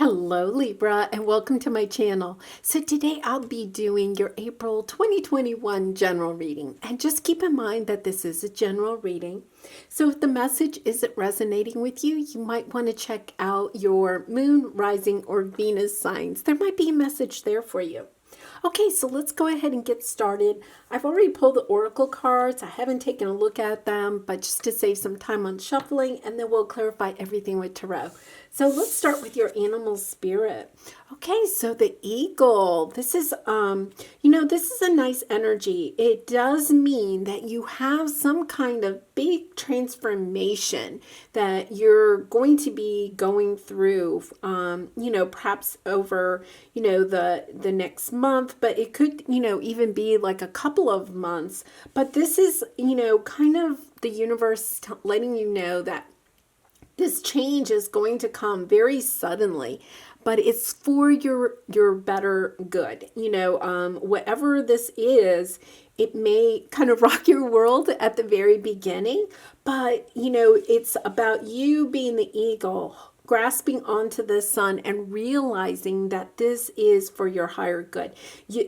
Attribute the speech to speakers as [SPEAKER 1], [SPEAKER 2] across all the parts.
[SPEAKER 1] Hello Libra and welcome to my channel. So today I'll be doing your April 2021 general reading, and just keep in mind that this is a general reading. So if the message isn't resonating with you, you might want to check out your moon, rising, or Venus signs. There might be a message there for you. Okay, so let's go ahead and get started. I've already pulled the oracle cards. I haven't taken a look at them, but just to save some time on shuffling, and then we'll clarify everything with tarot. So let's start with your animal spirit. Okay, so the eagle. This is this is a nice energy. It does mean that you have some kind of big transformation that you're going to be going through, perhaps over, the next month, but it could, even be like a couple of months. But this is, kind of the universe letting you know that this change is going to come very suddenly, but it's for your better good. Whatever this is, it may kind of rock your world at the very beginning, but it's about you being the eagle, grasping onto the sun and realizing that this is for your higher good.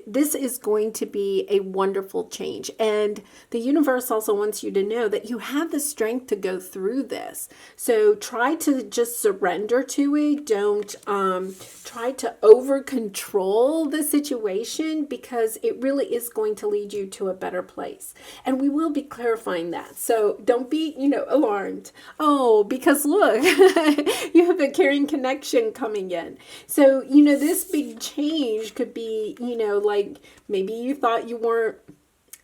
[SPEAKER 1] This is going to be a wonderful change. And the universe also wants you to know that you have the strength to go through this. So try to just surrender to it. Don't try to over control the situation, because it really is going to lead you to a better place. And we will be clarifying that. So don't be, alarmed. Oh, because look, you have a caring connection coming in. So, this big change could be, like maybe you thought you weren't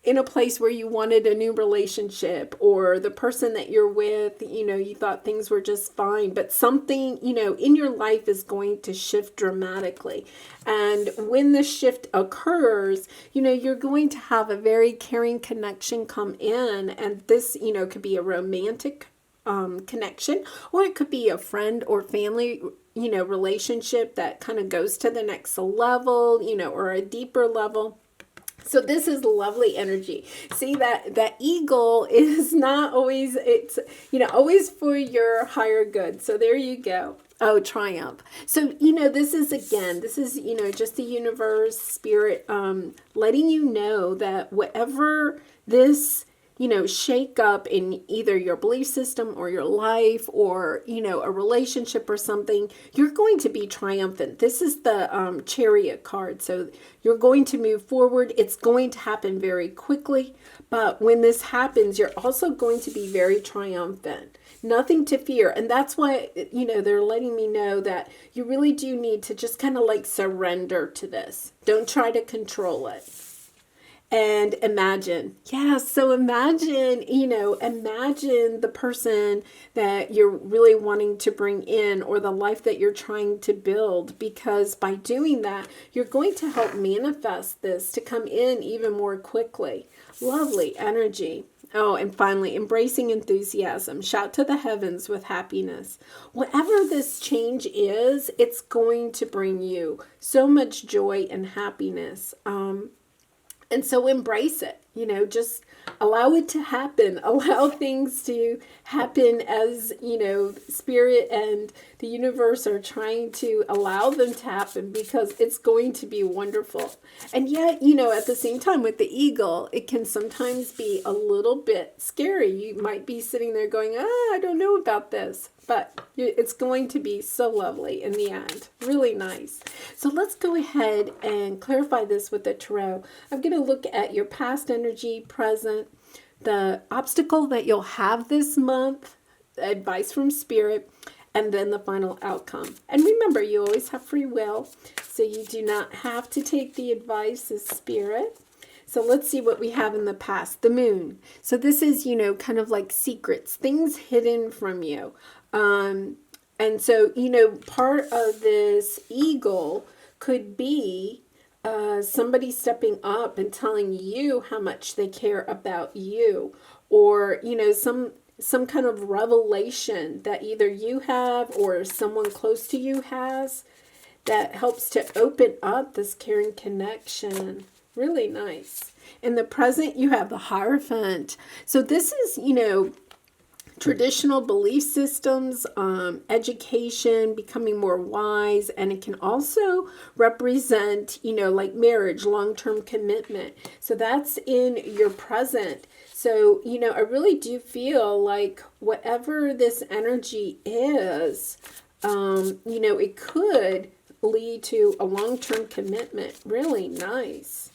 [SPEAKER 1] in a place where you wanted a new relationship, or the person that you're with, you thought things were just fine, but something, in your life is going to shift dramatically. And when the shift occurs, you're going to have a very caring connection come in. And this, could be a romantic connection, or it could be a friend or family, relationship that kind of goes to the next level, or a deeper level. So this is lovely energy. See that eagle is not always, it's, always for your higher good. So there you go. Oh, triumph. So, this is, just the universe, spirit, letting you know that whatever this, shake up in either your belief system or your life, or, a relationship or something, you're going to be triumphant. This is the Chariot card. So you're going to move forward. It's going to happen very quickly. But when this happens, you're also going to be very triumphant. Nothing to fear. And that's why, they're letting me know that you really do need to just kind of like surrender to this. Don't try to control it. And imagine, so imagine the person that you're really wanting to bring in, or the life that you're trying to build, because by doing that, you're going to help manifest this to come in even more quickly. Lovely energy. Oh, and finally, embracing enthusiasm. Shout to the heavens with happiness. Whatever this change is, it's going to bring you so much joy and happiness. And so embrace it, just allow it to happen. Allow things to happen as, spirit and the universe are trying to allow them to happen, because it's going to be wonderful. And yet, at the same time with the eagle, it can sometimes be a little bit scary. You might be sitting there going, I don't know about this. But it's going to be so lovely in the end. Really nice. So let's go ahead and clarify this with the tarot. I'm going to look at your past energy, present, the obstacle that you'll have this month, advice from spirit, and then the final outcome. And remember, you always have free will, so you do not have to take the advice of spirit. So let's see what we have in the past. The moon. So this is, kind of like secrets, things hidden from you. And so, part of this eagle could be somebody stepping up and telling you how much they care about you, or, some kind of revelation that either you have or someone close to you has, that helps to open up this caring connection. Really nice. In the present, you have the Hierophant. So this is, traditional belief systems, education, becoming more wise, and it can also represent, like marriage, long-term commitment. So that's in your present. So, I really do feel like whatever this energy is, it could lead to a long-term commitment. Really nice.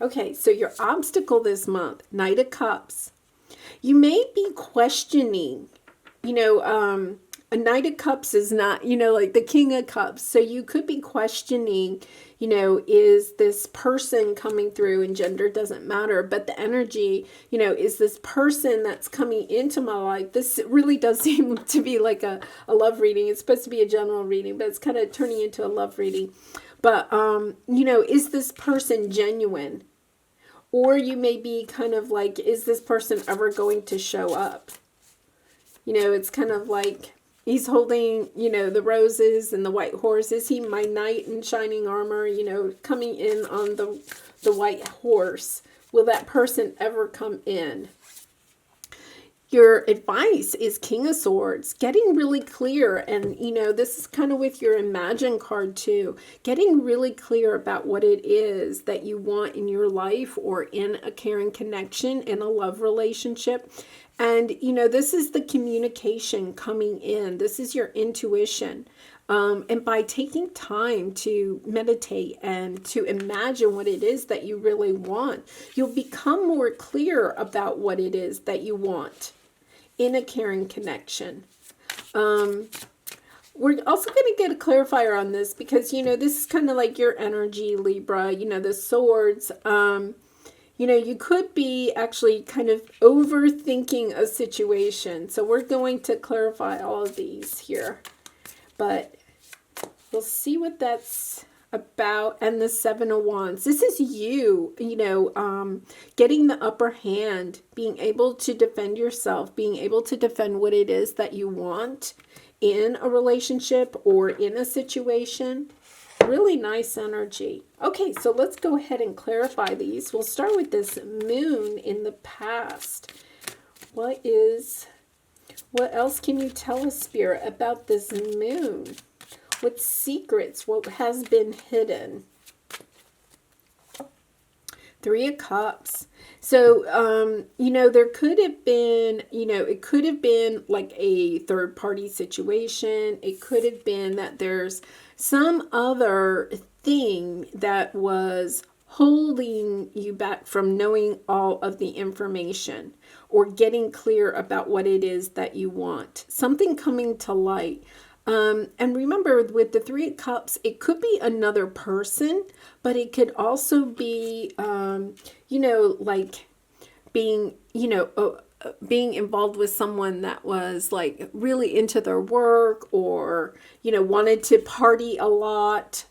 [SPEAKER 1] Okay, so your obstacle this month, Knight of Cups. You may be questioning, a Knight of Cups is not, like the King of Cups. So you could be questioning, is this person coming through, and gender doesn't matter, but the energy, is this person that's coming into my life. This really does seem to be like a love reading. It's supposed to be a general reading, but it's kind of turning into a love reading. But, is this person genuine? Or you may be kind of like, is this person ever going to show up? It's kind of like he's holding, the roses and the white horse. Is he my knight in shining armor, coming in on the white horse? Will that person ever come in? Your advice is King of Swords, getting really clear. And, this is kind of with your Imagine card too. Getting really clear about what it is that you want in your life or in a caring connection, in a love relationship. And, this is the communication coming in. This is your intuition. And by taking time to meditate and to imagine what it is that you really want, you'll become more clear about what it is that you want in a caring connection. We're also going to get a clarifier on this because, this is kind of like your energy, Libra, the swords. You could be actually kind of overthinking a situation. So we're going to clarify all of these here. But we'll see what that's about. And the Seven of Wands. This is you, getting the upper hand, being able to defend yourself, being able to defend what it is that you want in a relationship or in a situation. Really nice energy. Okay, so let's go ahead and clarify these. We'll start with this moon in the past. What else can you tell us, Spirit, about this moon? What secrets? What has been hidden? Three of Cups. So, there could have been, it could have been like a third party situation. It could have been that there's some other thing that was holding you back from knowing all of the information or getting clear about what it is that you want. Something coming to light. And remember, with the Three of Cups, it could be another person, but it could also be, like being, being involved with someone that was like really into their work or, wanted to party a lot,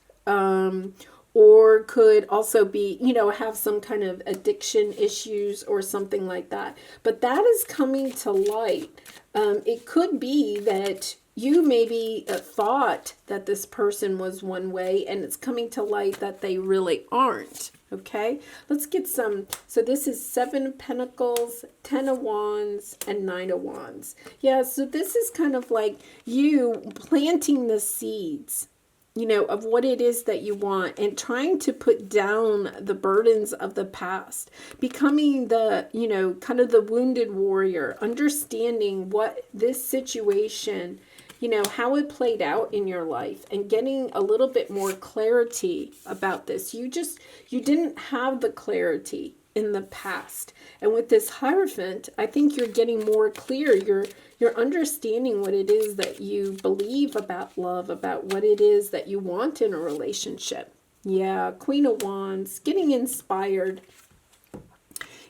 [SPEAKER 1] or could also be, have some kind of addiction issues or something like that. But that is coming to light. It could be that you maybe thought that this person was one way and it's coming to light that they really aren't. Okay, let's get some. So this is Seven of Pentacles, 10 of Wands, and 9 of Wands. Yeah, so this is kind of like you planting the seeds, of what it is that you want and trying to put down the burdens of the past, becoming the, kind of the wounded warrior, understanding what this situation, how it played out in your life and getting a little bit more clarity about this. You didn't have the clarity in the past. And with this Hierophant, I think you're getting more clear. You're understanding what it is that you believe about love, about what it is that you want in a relationship. Yeah, Queen of Wands, getting inspired.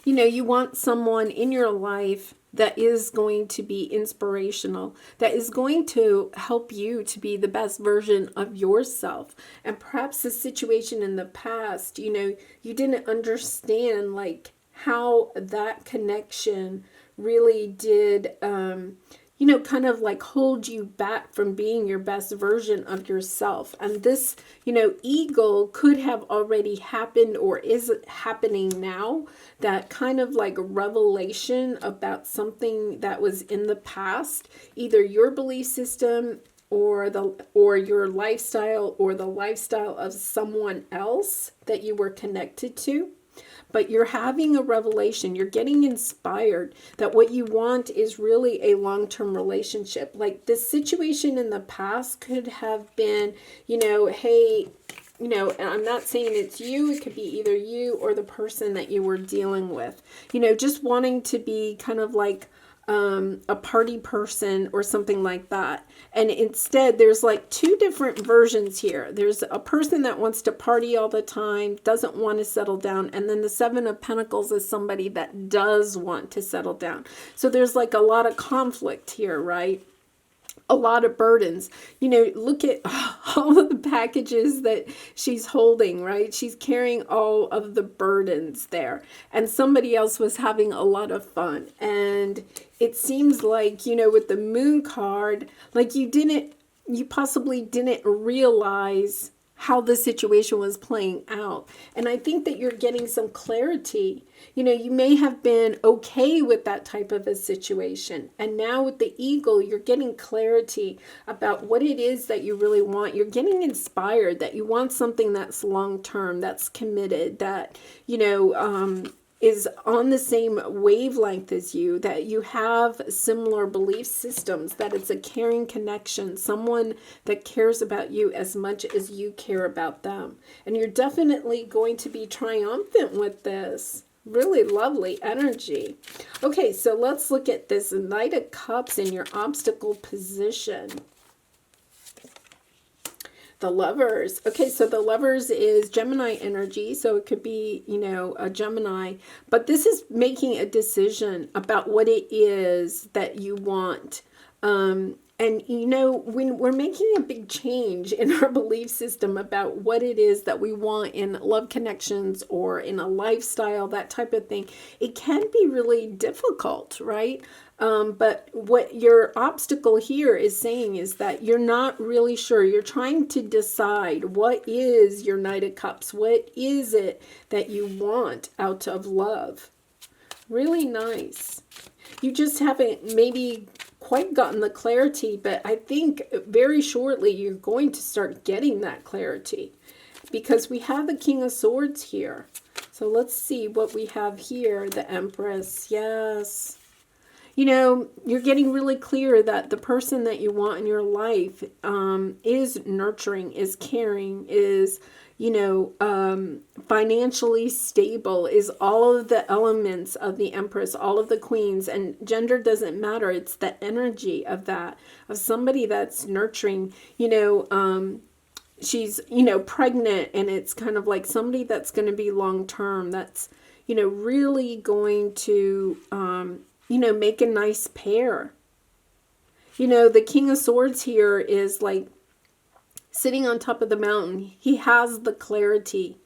[SPEAKER 1] You want someone in your life that is going to be inspirational, that is going to help you to be the best version of yourself. And perhaps the situation in the past, you didn't understand like how that connection really did, kind of like hold you back from being your best version of yourself. And this, eagle could have already happened or is happening now. That kind of like revelation about something that was in the past, either your belief system or your lifestyle or the lifestyle of someone else that you were connected to. But you're having a revelation, you're getting inspired that what you want is really a long-term relationship. Like this situation in the past could have been, hey, and I'm not saying it's you, it could be either you or the person that you were dealing with, just wanting to be kind of like a party person or something like that. And instead, there's like two different versions here. There's a person that wants to party all the time, doesn't want to settle down. And then the Seven of Pentacles is somebody that does want to settle down. So there's like a lot of conflict here, right? A lot of burdens. Look at all of the packages that she's holding, right? She's carrying all of the burdens there. And somebody else was having a lot of fun. And it seems like, with the Moon card, like you possibly didn't realize how the situation was playing out. And I think that you're getting some clarity. You may have been okay with that type of a situation. And now with the eagle, you're getting clarity about what it is that you really want. You're getting inspired that you want something that's long-term, that's committed, that, is on the same wavelength as you, that you have similar belief systems, that it's a caring connection, someone that cares about you as much as you care about them. And you're definitely going to be triumphant with this. Really lovely energy. Okay, so let's look at this Knight of Cups in your obstacle position. The Lovers. Okay, so the Lovers is Gemini energy, so it could be, a Gemini. But this is making a decision about what it is that you want. And, when we're making a big change in our belief system about what it is that we want in love connections or in a lifestyle, that type of thing, it can be really difficult, right? But what your obstacle here is saying is that you're not really sure. You're trying to decide what is your Knight of Cups. What is it that you want out of love? Really nice. You just haven't maybe quite gotten the clarity, but I think very shortly you're going to start getting that clarity, because we have the King of Swords here. So let's see what we have here. The Empress. Yes. You're getting really clear that the person that you want in your life is nurturing, is caring, is, financially stable, is all of the elements of the Empress, all of the queens, and gender doesn't matter. It's the energy of that, of somebody that's nurturing, she's, pregnant, and it's kind of like somebody that's going to be long-term, that's, really going to, make a nice pair. The King of Swords here is like sitting on top of the mountain. He has the clarity.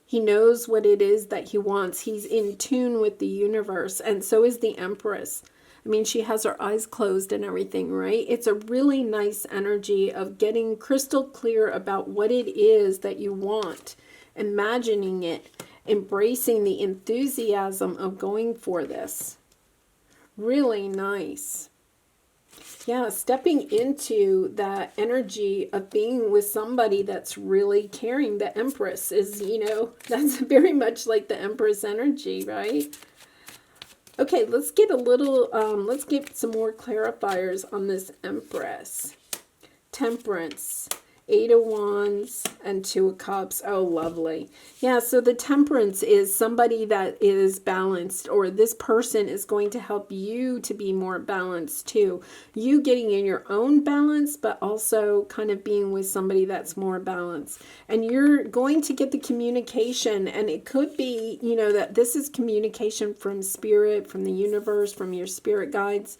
[SPEAKER 1] He knows what it is that he wants. He's in tune with the universe. And so is the Empress. I mean, she has her eyes closed and everything, right? It's a really nice energy of getting crystal clear about what it is that you want, imagining it, embracing the enthusiasm of going for this. Really nice. Yeah, stepping into that energy of being with somebody that's really caring. The Empress is, that's very much like the Empress energy, right? Okay, let's get let's get some more clarifiers on this Empress. Temperance. 8 of Wands and 2 of Cups. Oh, lovely. Yeah, so the Temperance is somebody that is balanced, or this person is going to help you to be more balanced too. You getting in your own balance, but also kind of being with somebody that's more balanced. And you're going to get the communication, and it could be, that this is communication from spirit, from the universe, from your spirit guides.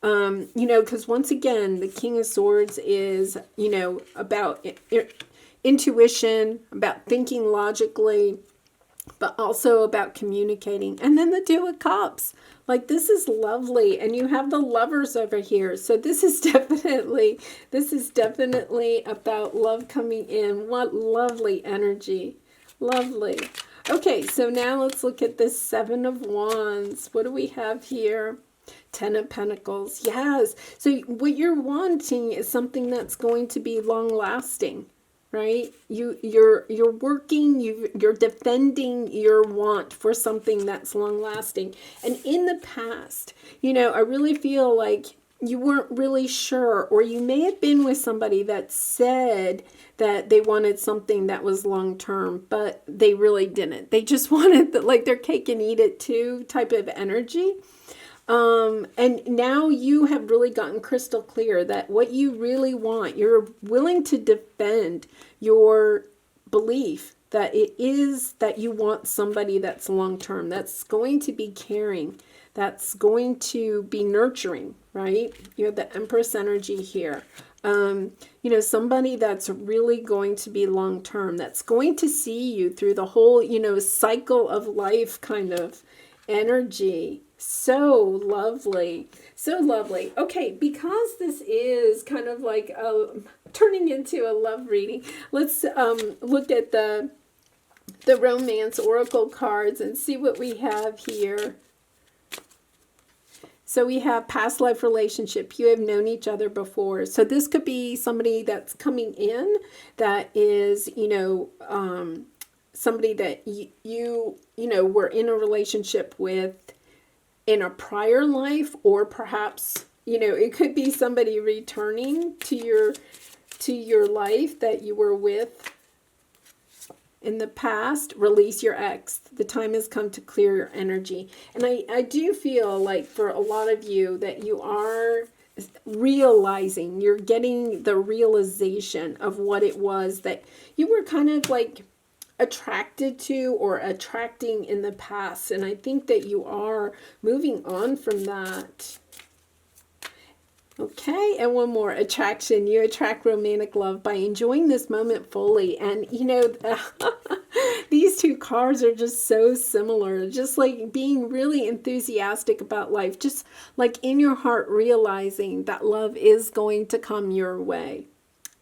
[SPEAKER 1] Because once again, the King of Swords is, about intuition, about thinking logically, but also about communicating. And then the Two of Cups. Like, this is lovely. And you have the Lovers over here. So this is definitely about love coming in. What lovely energy. Lovely. Okay, so now let's look at this Seven of Wands. What do we have here? Ten of Pentacles. Yes. So what you're wanting is something that's going to be long lasting. Right? You're working, you're defending your want for something that's long lasting. And in the past, I really feel like you weren't really sure, or you may have been with somebody that said that they wanted something that was long term, but they really didn't. They just wanted like their cake and eat it too type of energy. And now you have really gotten crystal clear that what you really want, you're willing to defend your belief that it is that you want somebody that's long-term, that's going to be caring, that's going to be nurturing, right? You have the Empress energy here. Somebody that's really going to be long-term, that's going to see you through the whole, cycle of life kind of energy. So lovely. So lovely. Okay, because this is kind of like turning into a love reading, let's look at the romance oracle cards and see what we have here. So we have past life relationship. You have known each other before. So this could be somebody that's coming in that is, somebody that you were in a relationship with in a prior life, or perhaps, it could be somebody returning to your life that you were with in the past. Release your ex. The time has come to clear your energy. And I do feel like for a lot of you that you are realizing, you're getting the realization of what it was that you were kind of like attracted to or attracting in the past. And I think that you are moving on from that. Okay, and one more, attraction. You attract romantic love by enjoying this moment fully. And these two cards are just so similar. Just like being really enthusiastic about life. Just like in your heart realizing that love is going to come your way.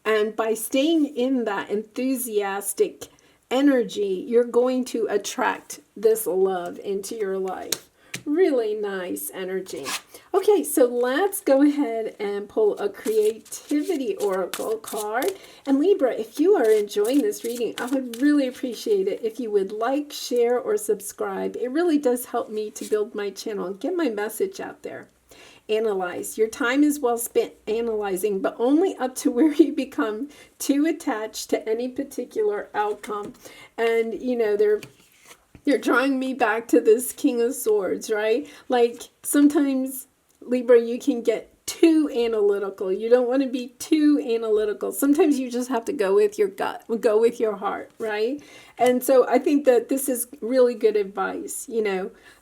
[SPEAKER 1] And by staying in that enthusiastic energy, you're going to attract this love into your life. Really nice energy. Okay, so let's go ahead and pull a creativity oracle card. And Libra, if you are enjoying this reading, I would really appreciate it if you would like, share, or subscribe. It really does help me to build my channel and get my message out there. Analyze. Your time is well spent analyzing, but only up to where you become too attached to any particular outcome. And, they're drawing me back to this King of Swords, right? Like sometimes, Libra, you can get too analytical. You don't want to be too analytical. Sometimes you just have to go with your gut, go with your heart, right? And so I think that this is really good advice.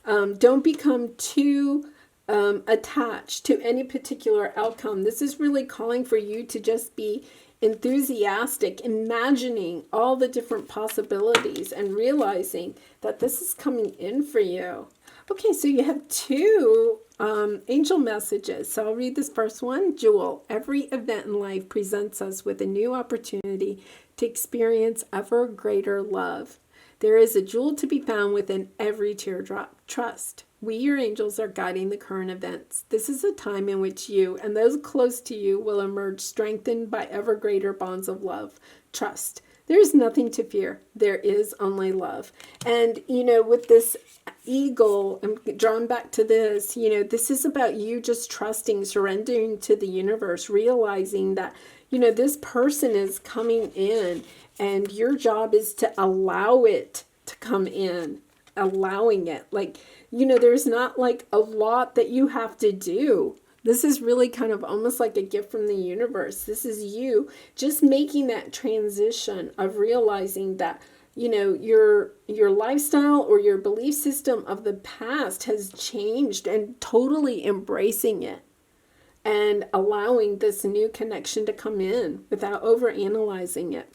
[SPEAKER 1] Don't become too attached to any particular outcome. This is really calling for you to just be enthusiastic, imagining all the different possibilities and realizing that this is coming in for you. Okay, so you have two angel messages. So I'll read this first one. Jewel, every event in life presents us with a new opportunity to experience ever greater love. There is a jewel to be found within every teardrop. Trust. We, your angels, are guiding the current events. This is a time in which you and those close to you will emerge strengthened by ever greater bonds of love. Trust. There is nothing to fear. There is only love. And, with this eagle, I'm drawn back to this, this is about you just trusting, surrendering to the universe, realizing that, this person is coming in and your job is to allow it to come in, allowing it. Like, there's not like a lot that you have to do. This is really kind of almost like a gift from the universe. This is you just making that transition of realizing that, your lifestyle or your belief system of the past has changed, and totally embracing it and allowing this new connection to come in without overanalyzing it.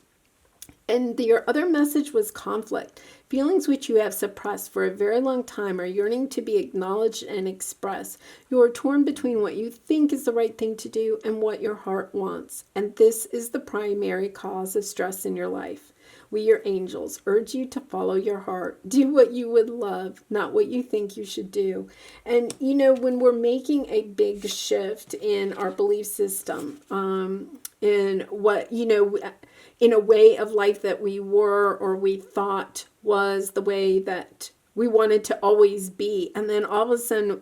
[SPEAKER 1] And your other message was conflict. Feelings which you have suppressed for a very long time are yearning to be acknowledged and expressed. You are torn between what you think is the right thing to do and what your heart wants. And this is the primary cause of stress in your life. We, your angels, urge you to follow your heart. Do what you would love, not what you think you should do. And, when we're making a big shift in our belief system, in what, in a way of life that we were or we thought was the way that we wanted to always be. And then all of a sudden,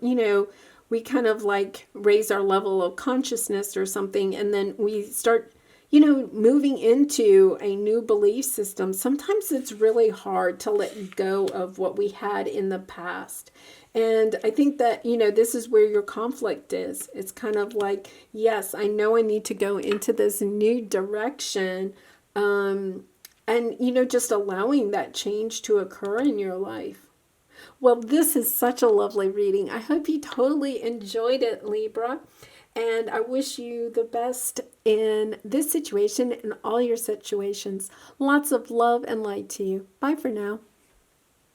[SPEAKER 1] we kind of like raise our level of consciousness or something. And then we start, moving into a new belief system. Sometimes it's really hard to let go of what we had in the past. And I think that, this is where your conflict is. It's kind of like, yes, I know I need to go into this new direction. And, just allowing that change to occur in your life. Well, this is such a lovely reading. I hope you totally enjoyed it, Libra. And I wish you the best in this situation and all your situations. Lots of love and light to you. Bye for now.